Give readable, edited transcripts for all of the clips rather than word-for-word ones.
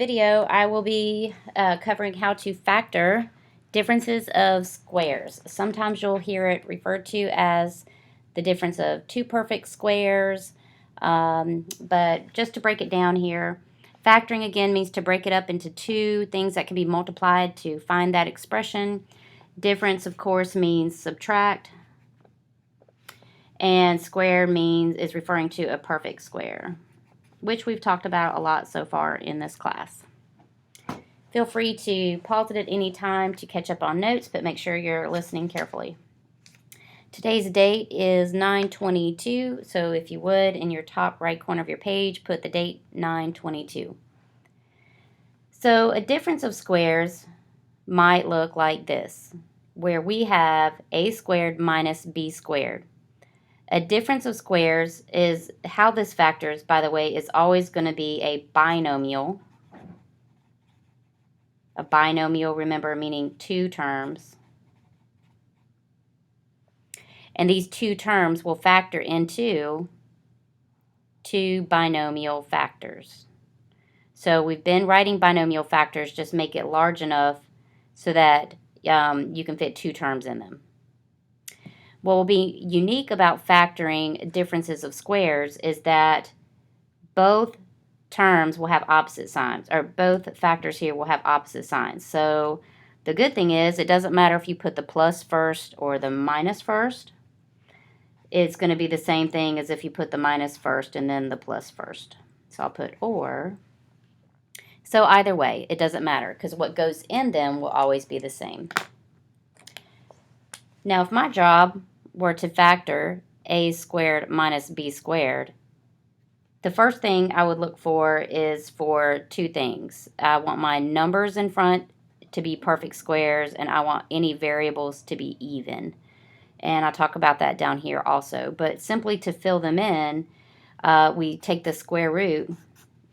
Video, I will be covering how to factor differences of squares. Sometimes you'll hear it referred to as the difference of two perfect squares, but just to break it down here, factoring again means to break it up into two things that can be multiplied to find that expression. Difference, of course, means subtract, and square is referring to a perfect square, which we've talked about a lot so far in this class. Feel free to pause it at any time to catch up on notes, but make sure you're listening carefully. Today's date is 9/22, so if you would, in your top right corner of your page, put the date 9/22. So a difference of squares might look like this, where we have a squared minus b squared. A difference of squares is how this factors, by the way, is always going to be a binomial. A binomial, remember, meaning two terms. And these two terms will factor into two binomial factors. So we've been writing binomial factors, just make it large enough so that you can fit two terms in them. What will be unique about factoring differences of squares is that both terms will have opposite signs, or both factors here will have opposite signs. So the good thing is it doesn't matter if you put the plus first or the minus first. It's going to be the same thing as if you put the minus first and then the plus first. So I'll put or. So either way, it doesn't matter because what goes in them will always be the same. Now, if my job were to factor a squared minus b squared, the first thing I would look for is for two things. I want my numbers in front to be perfect squares, and I want any variables to be even. And I'll talk about that down here also. But simply to fill them in, we take the square root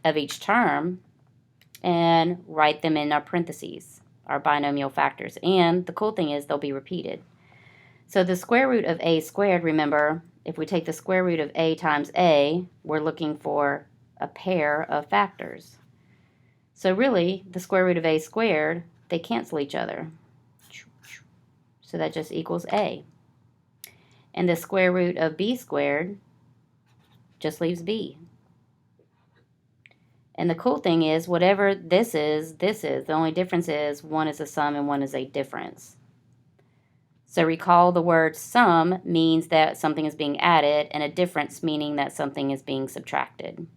of each term and write them in our parentheses, our binomial factors. And the cool thing is they'll be repeated. So the square root of a squared, remember, if we take the square root of a times a, we're looking for a pair of factors. So really, the square root of a squared, they cancel each other. So that just equals a. And the square root of b squared just leaves b. And the cool thing is, whatever this is. The only difference is one is a sum and one is a difference. So recall the word sum means that something is being added, and a difference meaning that something is being subtracted.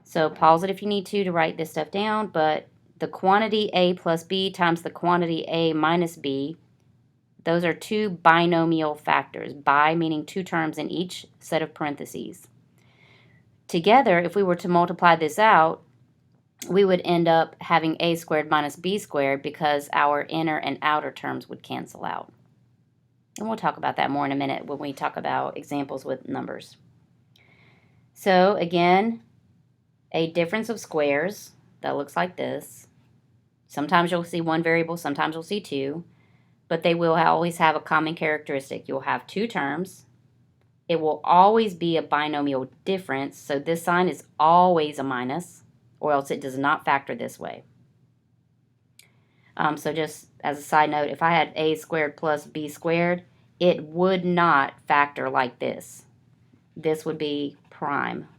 So pause it if you need to write this stuff down, but the quantity a plus b times the quantity a minus b, those are two binomial factors. Bi meaning two terms in each set of parentheses. Together, if we were to multiply this out, we would end up having a squared minus b squared because our inner and outer terms would cancel out. And we'll talk about that more in a minute when we talk about examples with numbers. So again, a difference of squares that looks like this. Sometimes you'll see one variable, sometimes you'll see two, but they will always have a common characteristic. You'll have two terms. It will always be a binomial difference, so this sign is always a minus, or else it does not factor this way. So just as a side note, if I had a squared plus b squared, it would not factor like this. This would be prime,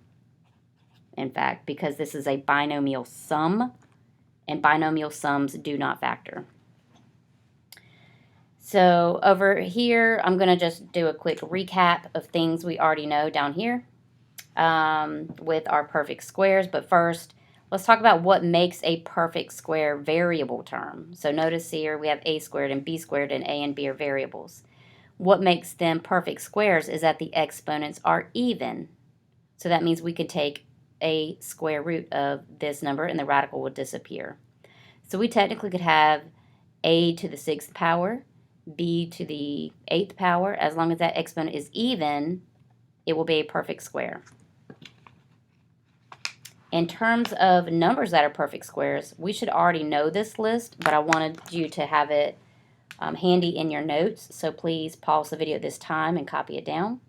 in fact, because this is a binomial sum, and binomial sums do not factor. So over here, I'm going to just do a quick recap of things we already know down here with our perfect squares. But first, let's talk about what makes a perfect square variable term. So notice here we have a squared and b squared, and a and b are variables. What makes them perfect squares is that the exponents are even. So that means we could take a square root of this number and the radical would disappear. So we technically could have a to the 6th power, b to the 8th power. As long as that exponent is even, it will be a perfect square. In terms of numbers that are perfect squares, we should already know this list, but I wanted you to have it handy in your notes, so please pause the video at this time and copy it down.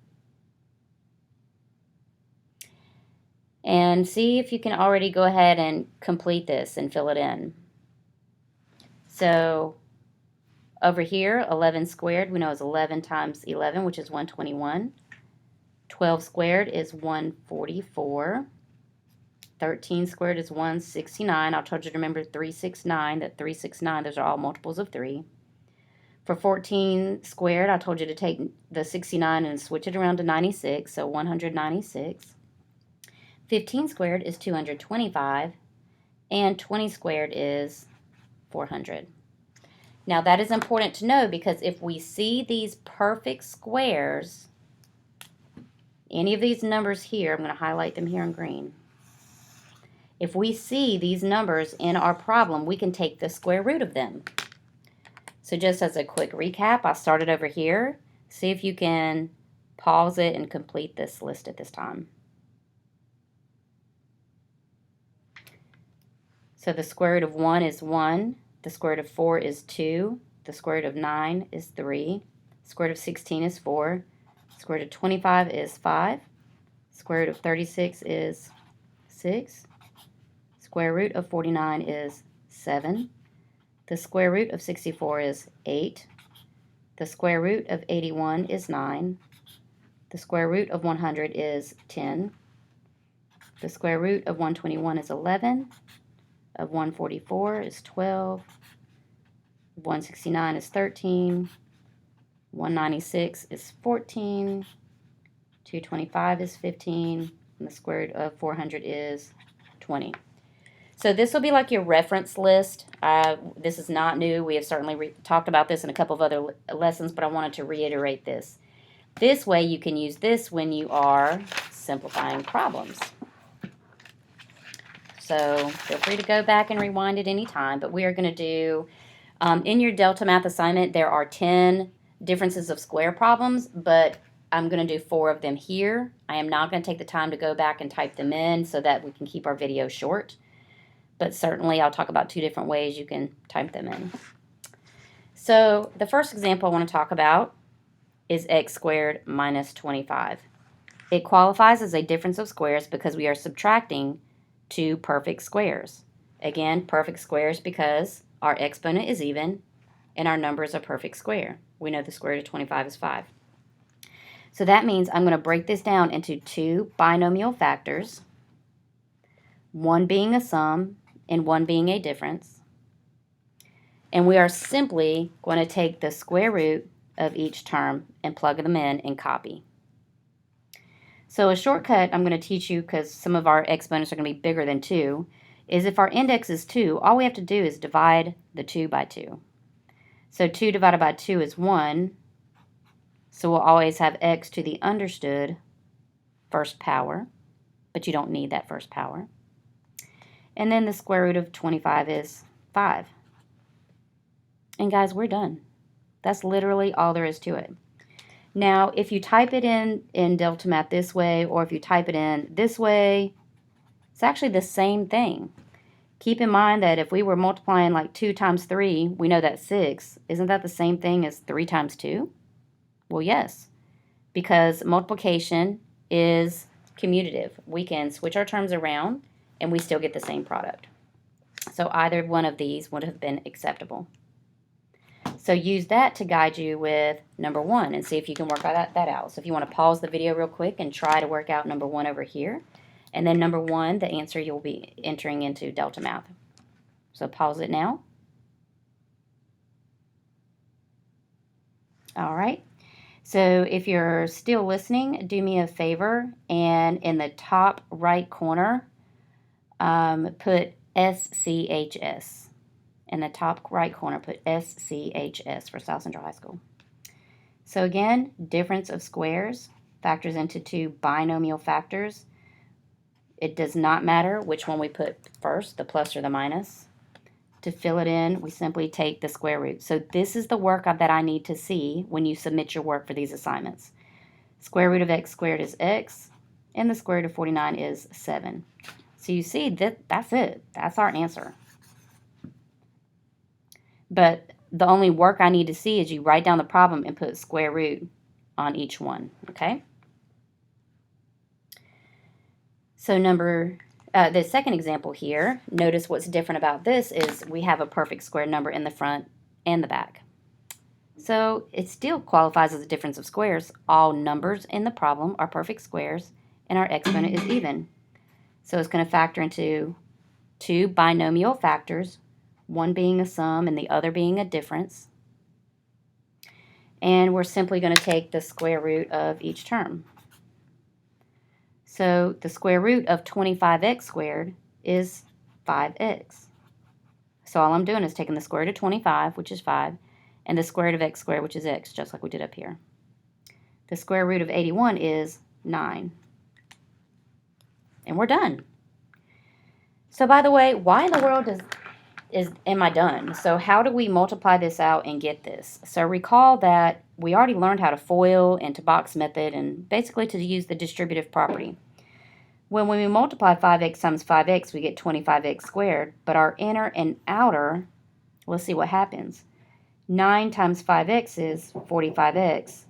and see if you can already go ahead and complete this and fill it in. So over here, 11 squared, we know is 11 times 11, which is 121. 12 squared is 144. 13 squared is 169. I told you to remember 369, that 369, those are all multiples of 3. For 14 squared, I told you to take the 69 and switch it around to 96, so 196. 15 squared is 225, and 20 squared is 400. Now that is important to know because if we see these perfect squares, any of these numbers here, I'm going to highlight them here in green. If we see these numbers in our problem, we can take the square root of them. So just as a quick recap, I started over here. See if you can pause it and complete this list at this time. So the square root of 1 is 1. The square root of 4 is 2. The square root of 9 is 3. The square root of 16 is 4. The square root of 25 is 5. The square root of 36 is 6. The square root of 49 is 7. The square root of 64 is 8. The square root of 81 is 9. The square root of 100 is 10. The square root of 121 is 11. Of 144 is 12. 169 is 13. 196 is 14. 225 is 15. And the square root of 400 is 20. So this will be like your reference list. This is not new. We have certainly talked about this in a couple of other lessons, but I wanted to reiterate this. This way you can use this when you are simplifying problems. So feel free to go back and rewind at any time, but we are going to do, in your Delta Math assignment, there are 10 differences of square problems, but I'm going to do 4 of them here. I am not going to take the time to go back and type them in so that we can keep our video short. But certainly I'll talk about 2 different ways you can type them in. So the first example I want to talk about is x squared minus 25. It qualifies as a difference of squares because we are subtracting 2 perfect squares. Again, perfect squares because our exponent is even and our number is a perfect square. We know the square root of 25 is 5. So that means I'm going to break this down into 2 binomial factors, one being a sum and one being a difference. And we are simply going to take the square root of each term and plug them in and copy. So a shortcut I'm going to teach you, because some of our exponents are going to be bigger than 2, is if our index is 2, all we have to do is divide the 2 by 2. So 2 divided by 2 is 1, so we'll always have x to the understood first power, but you don't need that first power. And then the square root of 25 is 5. And guys, we're done. That's literally all there is to it. Now, if you type it in Delta Math this way, or if you type it in this way, it's actually the same thing. Keep in mind that if we were multiplying like 2 times 3, we know that's 6. Isn't that the same thing as 3 times 2? Well, yes, because multiplication is commutative. We can switch our terms around and we still get the same product. So either one of these would have been acceptable. So use that to guide you with number 1 and see if you can work that out. So if you want to pause the video real quick and try to work out number 1 over here. And then number 1, the answer you'll be entering into Delta Math. So pause it now. All right. So if you're still listening, do me a favor and in the top right corner, put SCHS. In the top right corner, put SCHS for South Central High School. So again, difference of squares factors into 2 binomial factors. It does not matter which one we put first, the plus or the minus. To fill it in, we simply take the square root. So this is the work that I need to see when you submit your work for these assignments. Square root of x squared is x, and the square root of 49 is 7. So you see, that's it. That's our answer. But the only work I need to see is you write down the problem and put square root on each one, okay? So the second example here, notice what's different about this is we have a perfect square number in the front and the back. So it still qualifies as a difference of squares. All numbers in the problem are perfect squares, and our exponent is even. So it's going to factor into two binomial factors, one being a sum and the other being a difference. And we're simply going to take the square root of each term. So the square root of 25x squared is 5x. So all I'm doing is taking the square root of 25, which is 5, and the square root of x squared, which is x, just like we did up here. The square root of 81 is 9. And we're done. So by the way, why in the world am I done? So how do we multiply this out and get this? So recall that we already learned how to FOIL and to box method and basically to use the distributive property. When we multiply 5x times 5x, we get 25x squared, but our inner and outer, let's see what happens. 9 times 5x is 45x.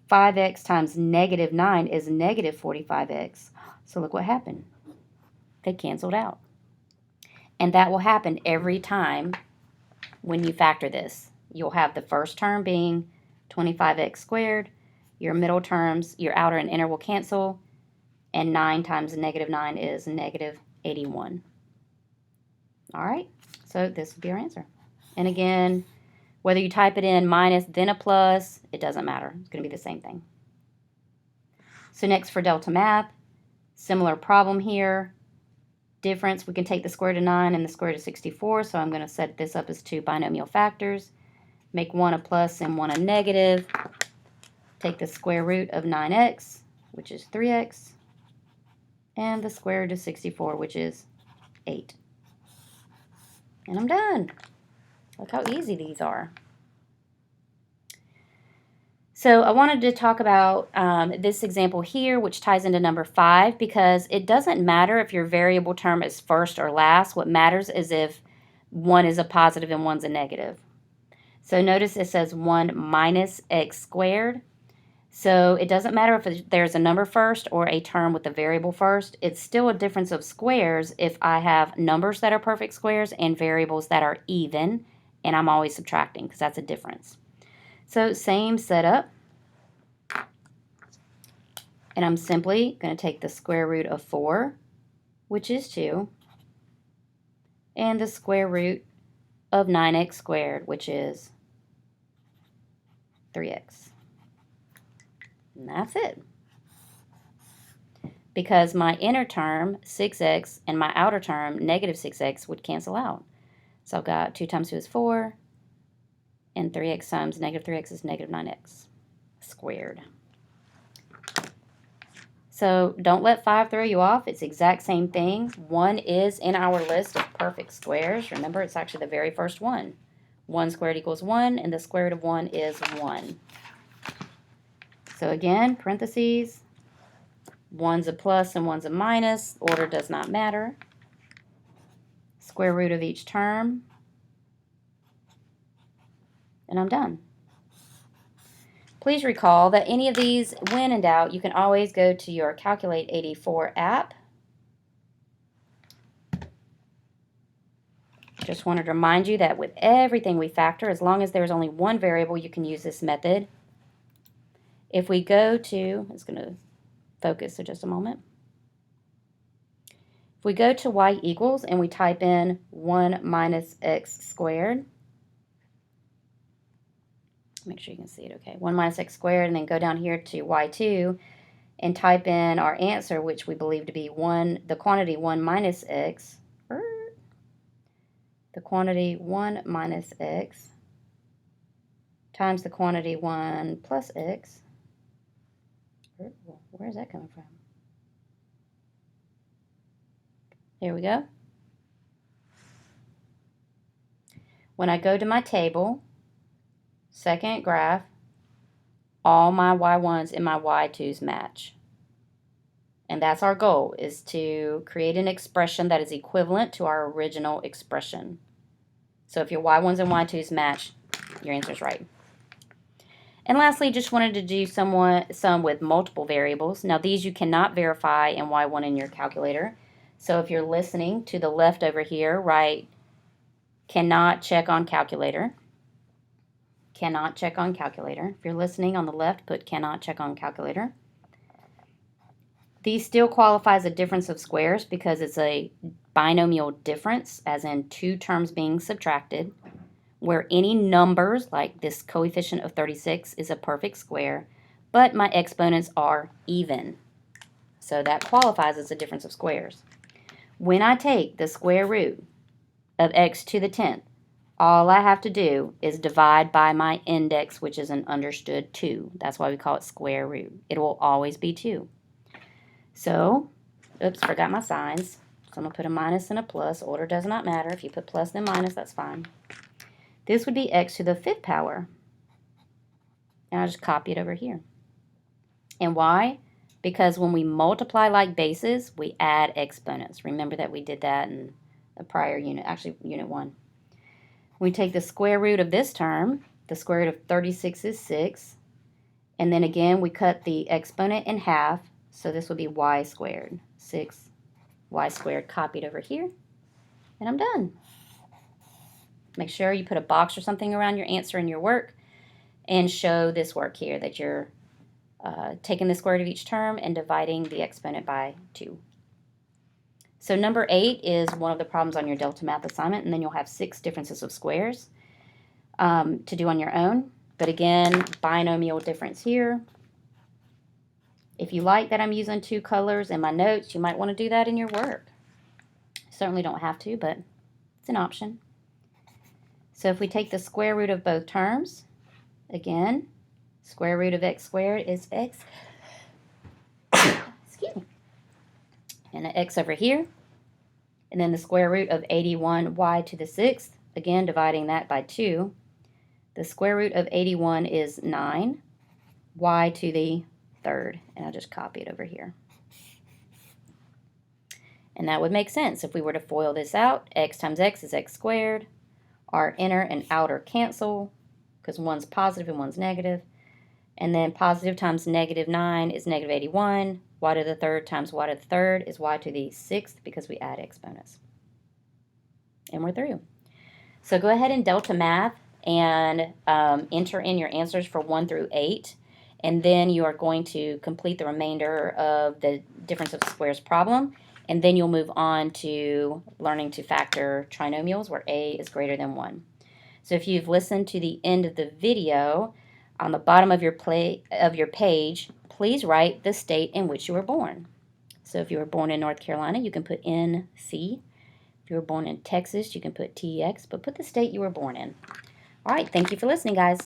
5x times negative 9 is negative 45x. So look what happened. They canceled out. And that will happen every time when you factor this. You'll have the first term being 25x squared. Your middle terms, your outer and inner will cancel. And 9 times negative 9 is negative 81. All right, so this would be our answer. And again, whether you type it in minus then a plus, it doesn't matter. It's going to be the same thing. So next for delta math, similar problem here. Difference, we can take the square root of 9 and the square root of 64, so I'm going to set this up as two binomial factors. Make one a plus and one a negative. Take the square root of 9x, which is 3x, and the square root of 64, which is 8. And I'm done. Look how easy these are. So I wanted to talk about this example here, which ties into number 5, because it doesn't matter if your variable term is first or last. What matters is if one is a positive and one's a negative. So notice it says 1 minus x squared. So it doesn't matter if there's a number first or a term with a variable first. It's still a difference of squares if I have numbers that are perfect squares and variables that are even, and I'm always subtracting because that's a difference. So same setup. And I'm simply going to take the square root of 4, which is 2, and the square root of 9x squared, which is 3x. And that's it. Because my inner term, 6x, and my outer term, negative 6x, would cancel out. So I've got 2 times 2 is 4, and 3x times negative 3x is negative 9x squared. So don't let 5 throw you off. It's the exact same thing. 1 is in our list of perfect squares. Remember, it's actually the very first one. 1 squared equals 1, and the square root of 1 is 1. So again, parentheses, 1's a plus and 1's a minus. Order does not matter. Square root of each term. And I'm done. Please recall that any of these, when in doubt, you can always go to your Calculate 84 app. Just wanted to remind you that with everything we factor, as long as there's only one variable, you can use this method. If we go to, it's going to focus in just a moment. If we go to y equals and we type in 1 minus x squared, make sure you can see it okay, 1 minus x squared, and then go down here to y2 and type in our answer, which we believe to be the quantity 1 minus x, the quantity 1 minus x times the quantity 1 plus x. Where is that coming from? Here we go. When I go to my table, second graph, all my y1s and my y2s match. And that's our goal, is to create an expression that is equivalent to our original expression. So if your y1s and y2s match, your answer is right. And lastly, just wanted to do some with multiple variables. Now these you cannot verify in Y1 in your calculator. So if you're listening, to the left over here, write cannot check on calculator. Cannot check on calculator. If you're listening on the left, put cannot check on calculator. These still qualify as a difference of squares because it's a binomial difference, as in two terms being subtracted, where any numbers, like this coefficient of 36, is a perfect square, but my exponents are even. So that qualifies as a difference of squares. When I take the square root of x to the 10th, all I have to do is divide by my index, which is an understood 2. That's why we call it square root. It will always be 2. So, oops, forgot my signs. So I'm going to put a minus and a plus. Order does not matter. If you put plus then minus, that's fine. This would be x to the 5th power. And I'll just copy it over here. And why? Because when we multiply like bases, we add exponents. Remember that we did that in the prior unit, actually unit 1. We take the square root of this term. The square root of 36 is 6. And then again, we cut the exponent in half. So this would be y squared. 6y squared copied over here. And I'm done. Make sure you put a box or something around your answer in your work and show this work here that you're taking the square root of each term and dividing the exponent by 2. So number 8 is one of the problems on your Delta Math assignment, and then you'll have 6 differences of squares to do on your own. But again, binomial difference here. If you like that I'm using 2 colors in my notes, you might want to do that in your work. Certainly don't have to, but it's an option. So if we take the square root of both terms, again, square root of x squared is x, excuse me, and an x over here. And then the square root of 81y to the 6th, again, dividing that by 2. The square root of 81 is 9, y to the 3rd, and I'll just copy it over here. And that would make sense if we were to FOIL this out. X times x is x squared. Our inner and outer cancel because one's positive and one's negative. And then positive times negative 9 is negative 81. Y to the 3rd times y to the 3rd is y to the 6th because we add exponents. And we're through. So go ahead and Delta Math and enter in your answers for 1 through 8. And then you are going to complete the remainder of the difference of squares problem. And then you'll move on to learning to factor trinomials where a is greater than 1. So if you've listened to the end of the video, on the bottom of your page, please write the state in which you were born. So if you were born in North Carolina, you can put NC. If you were born in Texas, you can put TX, but put the state you were born in. All right, thank you for listening, guys.